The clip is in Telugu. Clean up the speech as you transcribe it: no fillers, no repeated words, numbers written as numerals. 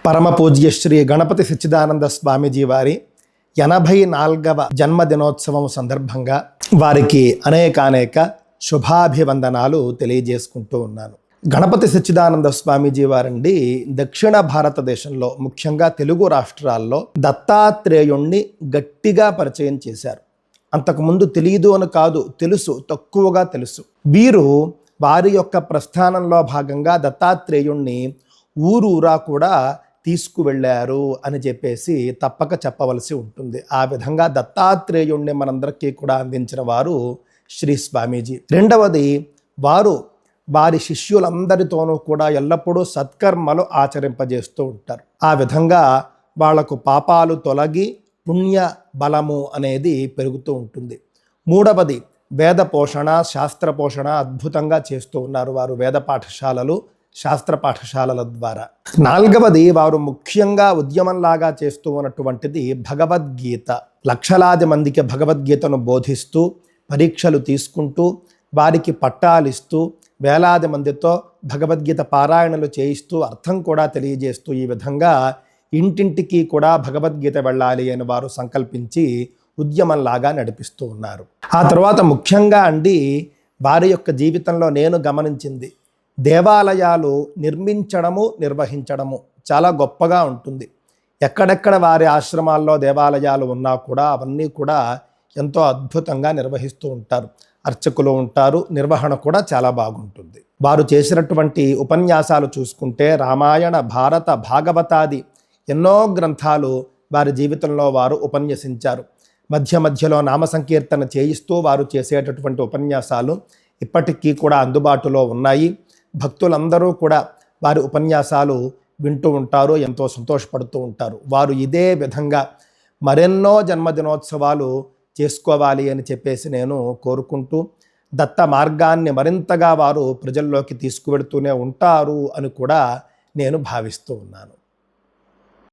పరమ పూజ్య శ్రీ గణపతి సచ్చిదానంద స్వామీజీ వారి 84వ జన్మదినోత్సవం సందర్భంగా వారికి అనేక శుభాభివందనాలు తెలియజేసుకుంటూ ఉన్నాను. గణపతి సచ్చిదానంద స్వామీజీ వారండి దక్షిణ భారతదేశంలో ముఖ్యంగా తెలుగు రాష్ట్రాల్లో దత్తాత్రేయుణ్ణి గట్టిగా పరిచయం చేశారు. అంతకుముందు తెలియదు అని కాదు, తెలుసు, తక్కువగా తెలుసు. వీరు వారి యొక్క ప్రస్థానంలో భాగంగా దత్తాత్రేయుణ్ణి ఊరూరా కూడా తీసుకువెళ్ళారు అని చెప్పేసి తప్పక చెప్పవలసి ఉంటుంది. ఆ విధంగా దత్తాత్రేయుణ్ణి మనందరికీ కూడా అందించిన వారు శ్రీ స్వామీజీ. రెండవది, వారు వారి శిష్యులందరితోనూ కూడా ఎల్లప్పుడూ సత్కర్మలు ఆచరింపజేస్తూ ఉంటారు. ఆ విధంగా వాళ్లకు పాపాలు తొలగి పుణ్య బలము అనేది పెరుగుతూ ఉంటుంది. మూడవది, వేద పోషణ, శాస్త్ర పోషణ అద్భుతంగా చేస్తూ ఉన్నారు వారు వేద పాఠశాలలు, శాస్త్ర పాఠశాలల ద్వారా. నాలుగవది, వారు ముఖ్యంగా ఉద్యమంలాగా చేస్తూ ఉన్నటువంటిది భగవద్గీత. లక్షలాది మందికి భగవద్గీతను బోధిస్తూ, పరీక్షలు తీసుకుంటూ, వారికి పట్టాలిస్తూ, వేలాది మందితో భగవద్గీత పారాయణలు చేయిస్తూ, అర్థం కూడా తెలియజేస్తూ, ఈ విధంగా ఇంటింటికి కూడా భగవద్గీత వెళ్ళాలి అని వారు సంకల్పించి ఉద్యమంలాగా నడిపిస్తూ ఉన్నారు. ఆ తర్వాత ముఖ్యంగా వారి యొక్క జీవితంలో నేను గమనించింది, దేవాలయాలు నిర్మించడము, నిర్వహించడము చాలా గొప్పగా ఉంటుంది. ఎక్కడెక్కడ వారి ఆశ్రమాల్లో దేవాలయాలు ఉన్నా కూడా అవన్నీ కూడా ఎంతో అద్భుతంగా నిర్వహిస్తూ ఉంటారు. అర్చకులు ఉంటారు, నిర్వహణ కూడా చాలా బాగుంటుంది. వారు చేసినటువంటి ఉపన్యాసాలు చూసుకుంటే రామాయణ, భారత, భాగవతాది ఎన్నో గ్రంథాలు వారి జీవితంలో వారు ఉపన్యసించారు. మధ్య మధ్యలో నామ సంకీర్తన చేయిస్తూ వారు చేసేటటువంటి ఉపన్యాసాలు ఇప్పటికీ కూడా అందుబాటులో ఉన్నాయి. భక్తులందరూ కూడా వారి ఉపన్యాసాలు వింటూ ఉంటారు, ఎంతో సంతోషపడుతూ ఉంటారు. వారు ఇదే విధంగా మరెన్నో జన్మదినోత్సవాలు చేసుకోవాలి అని చెప్పేసి నేను కోరుకుంటూ, దత్త మార్గాన్ని మరింతగా వారు ప్రజల్లోకి తీసుకువెడుతూనే ఉంటారు అని కూడా నేను భావిస్తూ ఉన్నాను.